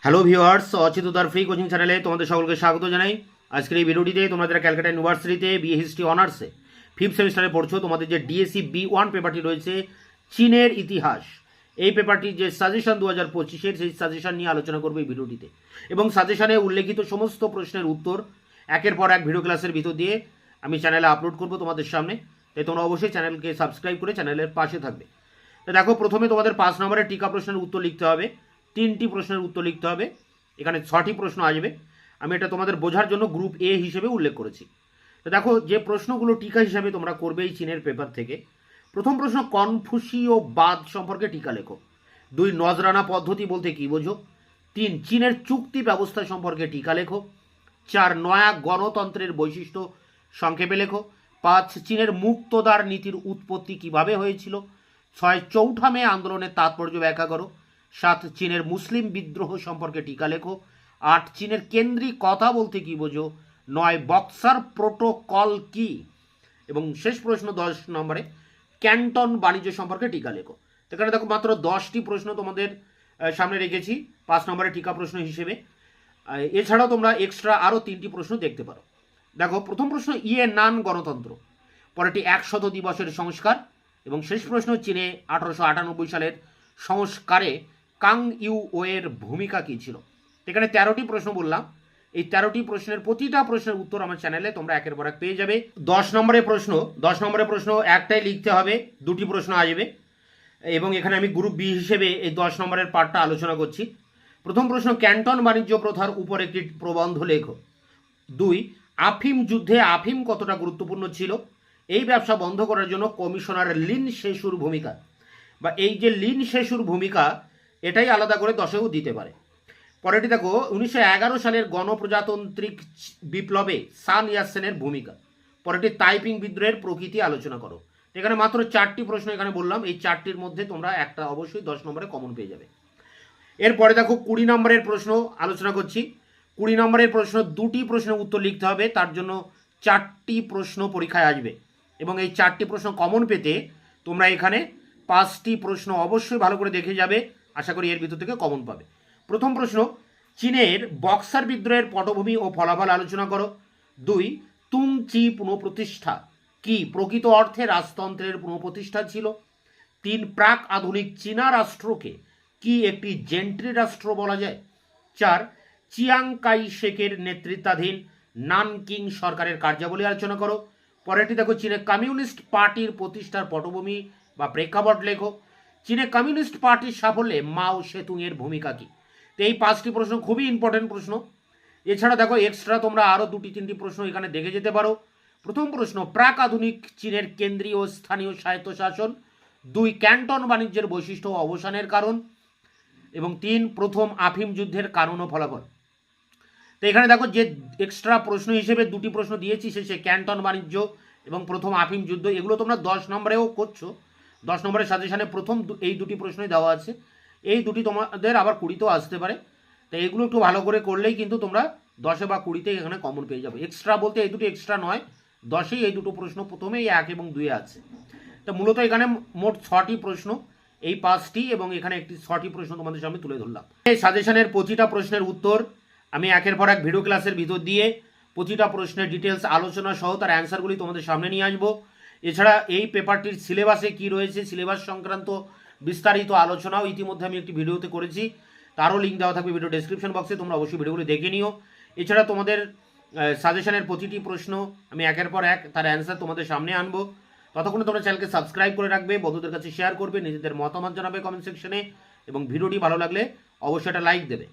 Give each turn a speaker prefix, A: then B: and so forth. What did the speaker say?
A: Hello viewers, অচিতদার free coaching চ্যানেলে তোমাদের সকলকে স্বাগত জানাই। আজকের এই ভিডিওটিতে তোমরা যারা ক্যালকাটা ইউনিভার্সিটিতে বিএ হিস্ট্রি অনার্সে 5th সেমিস্টারে পড়ছো, তোমাদের যে ডিএসসি B1 পেপারটি রয়েছে চীনের ইতিহাস, এই পেপারটির যে সাজেশন 2025-এর, সেই সাজেশন নিয়ে আলোচনা করবো এই ভিডিওটিতে। এবং সাজেশনে উল্লেখিত সমস্ত প্রশ্নের উত্তর একের পর এক ভিডিও ক্লাসের ভিতর দিয়ে আমি চ্যানেলে আপলোড করবো তোমাদের সামনে। তাই তোমরা অবশ্যই চ্যানেলকে সাবস্ক্রাইব করে চ্যানেলের পাশে থাকবে। তো দেখো, প্রথমে তোমাদের 5 নম্বরের টিকা প্রশ্নের উত্তর লিখতে হবে। 3টি প্রশ্নের উত্তর লিখতে হবে। এখানে 6টি প্রশ্ন আসবে। আমি এটা তোমাদের বোঝার জন্য গ্রুপ এ হিসেবে উল্লেখ করেছি। তো দেখো, যে প্রশ্নগুলো টিকা হিসাবে তোমরা করবে এই চীনের পেপার থেকে, প্রথম প্রশ্ন কনফুসীয়বাদ সম্পর্কে টিকা লেখো। 2 নজরানা পদ্ধতি বলতে কি বোঝো। 3 চীনের চুক্তি ব্যবস্থা সম্পর্কে টিকা লেখো। 4 নয়া গণতন্ত্রের বৈশিষ্ট্য সংক্ষেপে লেখো। 5 চীনের মুক্তদার নীতির উৎপত্তি কিভাবে হয়েছিল। 6 চৌঠা মে আন্দোলনের তাৎপর্য ব্যাখ্যা করো। 7 চীনের মুসলিম বিদ্রোহ সম্পর্কে টিকা লেখো। 8 চীনের কেন্দ্রিকতা বলতে কি বোঝো। 9 বক্সার প্রোটোকল কি। এবং শেষ প্রশ্ন 10 নম্বরে ক্যান্টন বাণিজ্য সম্পর্কে টিকা লেখো। এখানে দেখো, মাত্র 10টি প্রশ্ন তোমাদের সামনে রেখেছি 5 নম্বরে টিকা প্রশ্ন হিসেবে। এছাড়াও তোমরা এক্সট্রা আরও 3টি প্রশ্ন দেখতে পারো। দেখো, প্রথম প্রশ্ন ইয়ে নান গণতন্ত্র, পরেরটি 100 দিবসের সংস্কার, এবং শেষ প্রশ্ন চীনে 1898 সালের সংস্কারে কাং ইউ ওয়ের ভূমিকা কী ছিল। এখানে 13টি প্রশ্ন বললাম। এই 13টি প্রশ্নের প্রতিটা প্রশ্নের উত্তর আমার চ্যানেলে তোমরা একের পর এক পেয়ে যাবে। 10 নম্বরের প্রশ্ন একটাই লিখতে হবে, 2টি প্রশ্ন আসবে। এবং এখানে আমি গ্রুপ বি হিসেবে এই 10 নম্বরের পার্টটা আলোচনা করছি। প্রথম প্রশ্ন ক্যান্টন বাণিজ্য প্রথার উপর একটি প্রবন্ধ লেখো। 2 আফিম যুদ্ধে আফিম কতটা গুরুত্বপূর্ণ ছিল। এই ব্যবসা বন্ধ করার জন্য কমিশনার লিন শেশুর ভূমিকা, বা এই যে লিন শেশুর ভূমিকা, এটাই আলাদা করে 10এও দিতে পারে। পরেরটি দেখো, 1911 সালের গণপ্রজাতান্ত্রিক বিপ্লবে সান ইয়াতসেনের ভূমিকা। পরেরটি তাইপিং বিদ্রোহের প্রকৃতি আলোচনা করো। এখানে মাত্র 4টি প্রশ্ন এখানে বললাম। এই 4টির মধ্যে তোমরা একটা অবশ্যই 10 নম্বরে কমন পেয়ে যাবে। এরপরে দেখো, 20 নম্বরের প্রশ্ন আলোচনা করছি। 20 নম্বরের প্রশ্ন 2টি প্রশ্নের উত্তর লিখতে হবে। তার জন্য 4টি প্রশ্ন পরীক্ষায় আসবে। এবং এই 4টি প্রশ্ন কমন পেতে তোমরা এখানে 5টি প্রশ্ন অবশ্যই ভালো করে দেখে যাবে। আশা করি এর ভিতর থেকে কমন পাবে। প্রথম প্রশ্ন চীনের বক্সার বিদ্রোহের পটভূমি ও ফলাফল আলোচনা করো। 2 তুং চি পুনঃপ্রতিষ্ঠা কি প্রকৃত অর্থে রাজতন্ত্রের পুনঃপ্রতিষ্ঠা ছিল। 3 প্রাক আধুনিক চীনা রাষ্ট্রকে কি একটি জেন্ট্রি রাষ্ট্র বলা যায়। 4 চিয়াং কাই শেকের নেতৃত্বাধীন নানকিং সরকারের কার্যাবলী আলোচনা করো। পরেরটি দেখো, চীনের কমিউনিস্ট পার্টির প্রতিষ্ঠার পটভূমি বা প্রেক্ষাপট লেখো। চীনে কমিউনিস্ট পার্টির সাফল্যে মাও সেতুং এর ভূমিকা কী। তো এই 5টি প্রশ্ন খুবই ইম্পর্টেন্ট প্রশ্ন। এছাড়া দেখো, এক্সট্রা তোমরা আরও 2-3টি প্রশ্ন এখানে দেখে যেতে পারো। প্রথম প্রশ্ন প্রাক আধুনিক চীনের কেন্দ্রীয় ও স্থানীয় স্বায়ত্তশাসন। 2 ক্যান্টন বাণিজ্যের বৈশিষ্ট্য ও অবসানের কারণ। এবং 3 প্রথম আফিম যুদ্ধের কারণ ও ফলাফল। তো এখানে দেখো, যে এক্সট্রা প্রশ্ন হিসেবে 2টি প্রশ্ন দিয়েছি, সে ক্যান্টন বাণিজ্য এবং প্রথম আফিম যুদ্ধ। এগুলো তোমরা 10 নম্বরেও করছো। 10 নম্বরের সাজেশনে প্রথম এই 2টি প্রশ্নই দেওয়া আছে। এই 2টি তোমাদের আবার 20তেও আসতে পারে। তো এগুলো একটু ভালো করে করলেই কিন্তু তোমরা 10 বা 20তে এখানে কমন পেয়ে যাবে। এক্সট্রা বলতে এই 2টি এক্সট্রা নয়, 10এই এই 2টো প্রশ্ন প্রথমেই 1 এবং 2 আছে। তো মূলত এখানে মোট 6টি প্রশ্ন, এই 5টি এবং এখানে একটি 6টি প্রশ্ন তোমাদের সামনে তুলে ধরলাম। এই সাজেশনের প্রতিটা প্রশ্নের উত্তর আমি একের পর এক ভিডিও ক্লাসের ভিতর দিয়ে প্রতিটা প্রশ্নের ডিটেলস আলোচনা সহ তার অ্যান্সারগুলি তোমাদের সামনে নিয়ে আসবো। এছাড়া এই পেপারটির সিলেবাসে কি রয়েছে, সিলেবাস সংক্রান্ত বিস্তারিত আলোচনাও ইতিমধ্যে আমি একটি ভিডিওতে করেছি। তারও লিঙ্ক দেওয়া থাকবে ভিডিও ডেসক্রিপশন বক্সে, তোমরা অবশ্যই ভিডিওগুলি দেখে নিও। এছাড়া তোমাদের সাজেশনের প্রতিটি প্রশ্ন আমি একের পর এক তার অ্যান্সার তোমাদের সামনে আনবো। ততক্ষণে তোমরা চ্যানেলকে সাবস্ক্রাইব করে রাখবে, বন্ধুদের কাছে শেয়ার করবে, নিজেদের মতামত জানাবে কমেন্ট সেকশনে, এবং ভিডিওটি ভালো লাগলে অবশ্যই একটা লাইক দেবে।